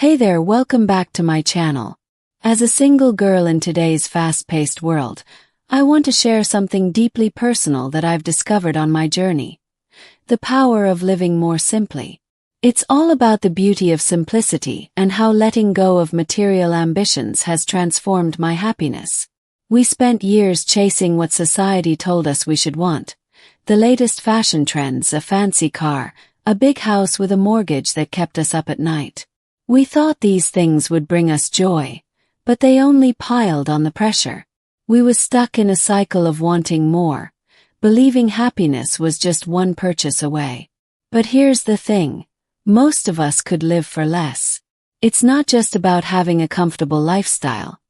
Hey there, welcome back to my channel. As a single girl in today's fast-paced world, I want to share something deeply personal that I've discovered on my journey. The power of living more simply. It's all about the beauty of simplicity and how letting go of material ambitions has transformed my happiness. We spent years chasing what society told us we should want. The latest fashion trends, a fancy car, a big house with a mortgage that kept us up at night. We thought these things would bring us joy, but they only piled on the pressure. We were stuck in a cycle of wanting more, believing happiness was just one purchase away. But here's the thing, most of us could live for less. It's not just about having a comfortable lifestyle.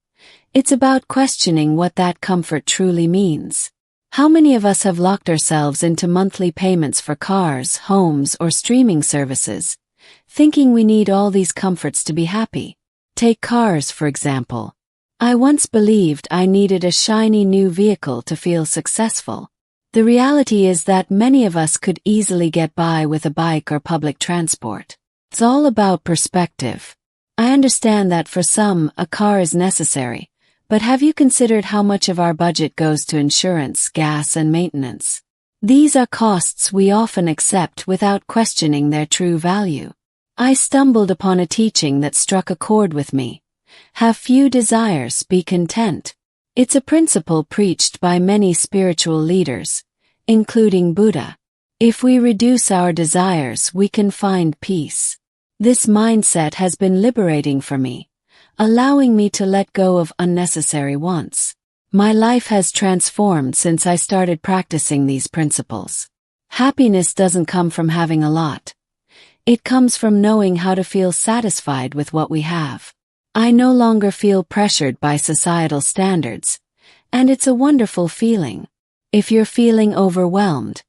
It's about questioning what that comfort truly means. How many of us have locked ourselves into monthly payments for cars, homes, or streaming services, thinking we need all these comforts to be happy? Take cars, for example. I once believed I needed a shiny new vehicle to feel successful. The reality is that many of us could easily get by with a bike or public transport. It's all about perspective. I understand that for some, a car is necessary, but have you considered how much of our budget goes to insurance, gas, and maintenance? These are costs we often accept without questioning their true value. I stumbled upon a teaching that struck a chord with me. Have few desires, be content. It's a principle preached by many spiritual leaders, including Buddha. If we reduce our desires, we can find peace. This mindset has been liberating for me, allowing me to let go of unnecessary wants. My life has transformed since I started practicing these principles. Happiness doesn't come from having a lot. It comes from knowing how to feel satisfied with what we have. I no longer feel pressured by societal standards, and it's a wonderful feeling. If you're feeling overwhelmed,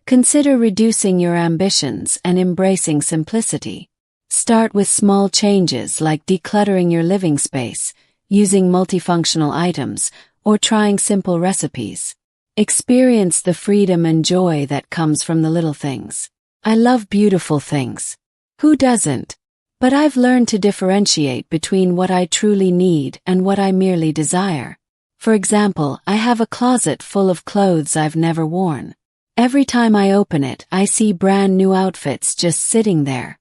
consider reducing your ambitions and embracing simplicity. Start with small changes like decluttering your living space, using multifunctional items, or trying simple recipes. Experience the freedom and joy that comes from the little things. I love beautiful things. Who doesn't? But I've learned to differentiate between what I truly need and what I merely desire. For example, I have a closet full of clothes I've never worn. Every time I open it, I see brand new outfits just sitting there.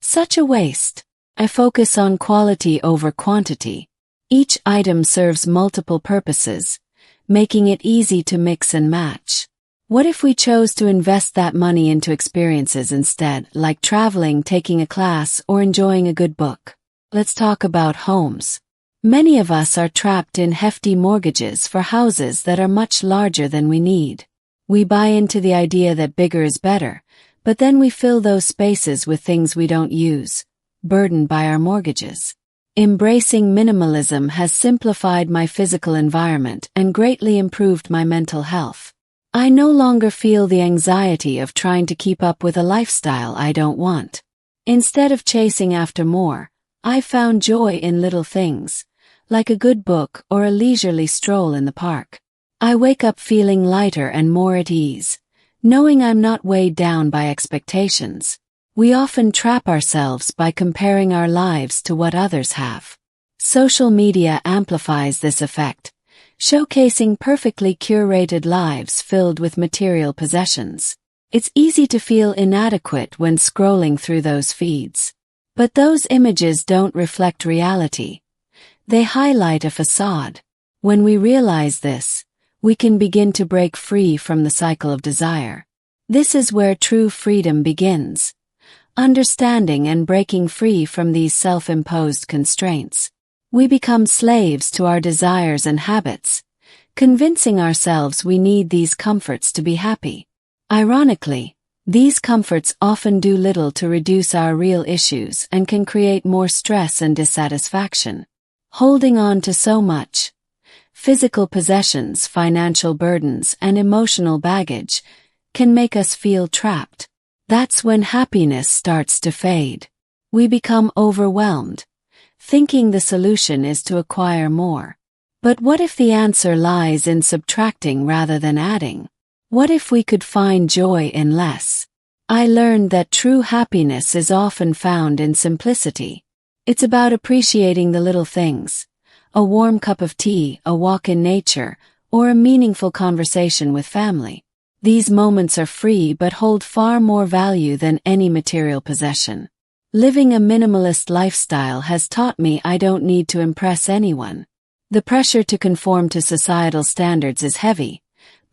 Such a waste. I focus on quality over quantity. Each item serves multiple purposes, making it easy to mix and match. What if we chose to invest that money into experiences instead, like traveling, taking a class, or enjoying a good book? Let's talk about homes. Many of us are trapped in hefty mortgages for houses that are much larger than we need. We buy into the idea that bigger is better, but then we fill those spaces with things we don't use, burdened by our mortgages. Embracing minimalism has simplified my physical environment and greatly improved my mental health. I no longer feel the anxiety of trying to keep up with a lifestyle I don't want. Instead of chasing after more, I found joy in little things, like a good book or a leisurely stroll in the park. I wake up feeling lighter and more at ease, knowing I'm not weighed down by expectations. We often trap ourselves by comparing our lives to what others have. Social media amplifies this effect, showcasing perfectly curated lives filled with material possessions. It's easy to feel inadequate when scrolling through those feeds. But those images don't reflect reality. They highlight a facade. When we realize this, we can begin to break free from the cycle of desire. This is where true freedom begins. Understanding and breaking free from these self-imposed constraints. We become slaves to our desires and habits, convincing ourselves we need these comforts to be happy. Ironically, these comforts often do little to reduce our real issues and can create more stress and dissatisfaction. Holding on to so much physical possessions, financial burdens, and emotional baggage can make us feel trapped. That's when happiness starts to fade. We become overwhelmed, thinking the solution is to acquire more. But what if the answer lies in subtracting rather than adding? What if we could find joy in less? I learned that true happiness is often found in simplicity. It's about appreciating the little things. A warm cup of tea, a walk in nature, or a meaningful conversation with family. These moments are free but hold far more value than any material possession. Living a minimalist lifestyle has taught me I don't need to impress anyone. The pressure to conform to societal standards is heavy,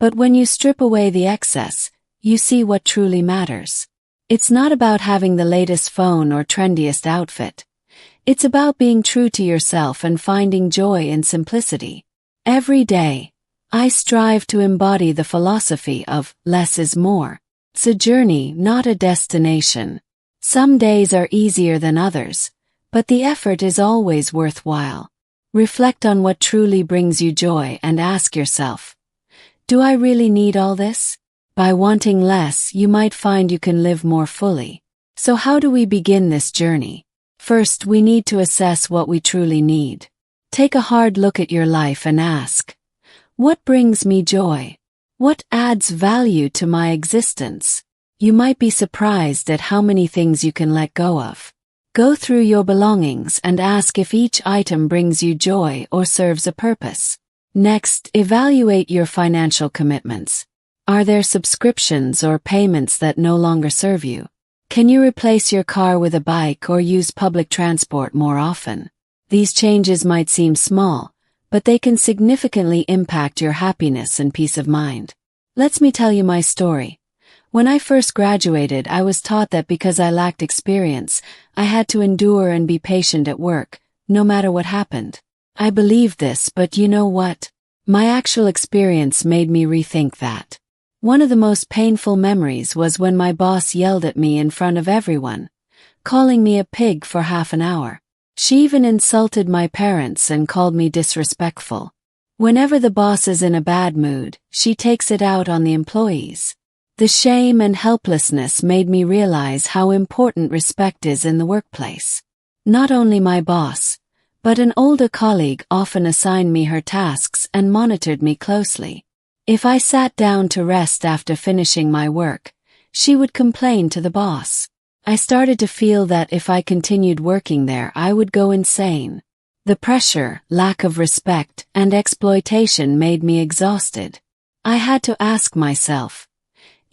but when you strip away the excess, you see what truly matters. It's not about having the latest phone or trendiest outfit. It's about being true to yourself and finding joy in simplicity. Every day, I strive to embody the philosophy of less is more. It's a journey, not a destination. Some days are easier than others, but the effort is always worthwhile. Reflect on what truly brings you joy and ask yourself, do I really need all this? By wanting less, you might find you can live more fully. So how do we begin this journey? First, we need to assess what we truly need. Take a hard look at your life and ask, what brings me joy? What adds value to my existence? You might be surprised at how many things you can let go of. Go through your belongings and ask if each item brings you joy or serves a purpose. Next, evaluate your financial commitments. Are there subscriptions or payments that no longer serve you? Can you replace your car with a bike or use public transport more often? These changes might seem small, but they can significantly impact your happiness and peace of mind. Let me tell you my story. When I first graduated, I was taught that because I lacked experience, I had to endure and be patient at work, no matter what happened. I believed this, but you know what? My actual experience made me rethink that. One of the most painful memories was when my boss yelled at me in front of everyone, calling me a pig for half an hour. She even insulted my parents and called me disrespectful. Whenever the boss is in a bad mood, she takes it out on the employees. The shame and helplessness made me realize how important respect is in the workplace. Not only my boss, but an older colleague often assigned me her tasks and monitored me closely. If I sat down to rest after finishing my work, she would complain to the boss. I started to feel that if I continued working there, I would go insane. The pressure, lack of respect, and exploitation made me exhausted. I had to ask myself,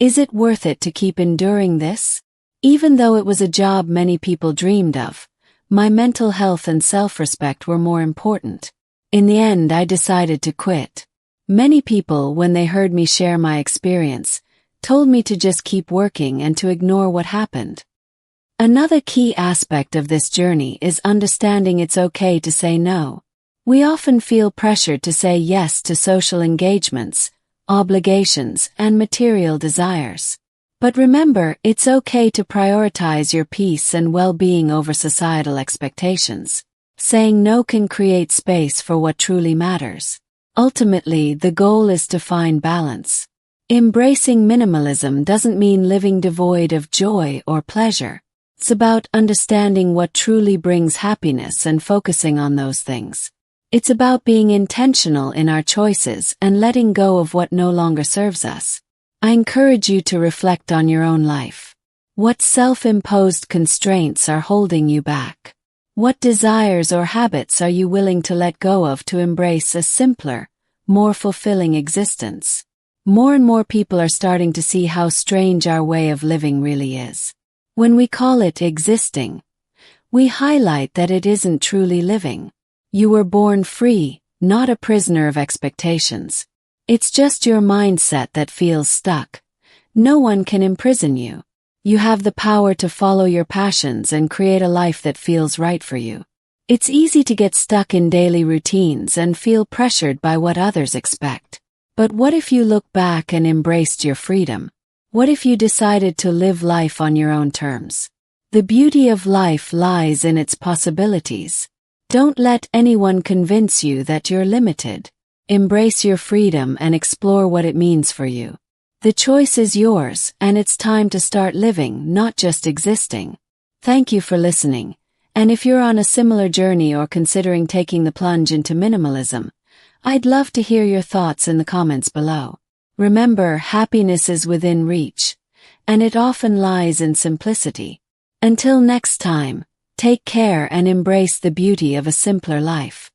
is it worth it to keep enduring this? Even though it was a job many people dreamed of, my mental health and self-respect were more important. In the end, I decided to quit. Many people, when they heard me share my experience, told me to just keep working and to ignore what happened. Another key aspect of this journey is understanding it's okay to say no. We often feel pressured to say yes to social engagements, obligations, and material desires. But remember, it's okay to prioritize your peace and well-being over societal expectations. Saying no can create space for what truly matters. Ultimately, the goal is to find balance. Embracing minimalism doesn't mean living devoid of joy or pleasure. It's about understanding what truly brings happiness and focusing on those things. It's about being intentional in our choices and letting go of what no longer serves us. I encourage you to reflect on your own life. What self-imposed constraints are holding you back? What desires or habits are you willing to let go of to embrace a simpler, more fulfilling existence? More and more people are starting to see how strange our way of living really is. When we call it existing, we highlight that it isn't truly living. You were born free, not a prisoner of expectations. It's just your mindset that feels stuck. No one can imprison you. You have the power to follow your passions and create a life that feels right for you. It's easy to get stuck in daily routines and feel pressured by what others expect. But what if you look back and embraced your freedom? What if you decided to live life on your own terms? The beauty of life lies in its possibilities. Don't let anyone convince you that you're limited. Embrace your freedom and explore what it means for you. The choice is yours, and it's time to start living, not just existing. Thank you for listening, and if you're on a similar journey or considering taking the plunge into minimalism, I'd love to hear your thoughts in the comments below. Remember, happiness is within reach, and it often lies in simplicity. Until next time, Take care and embrace the beauty of a simpler life.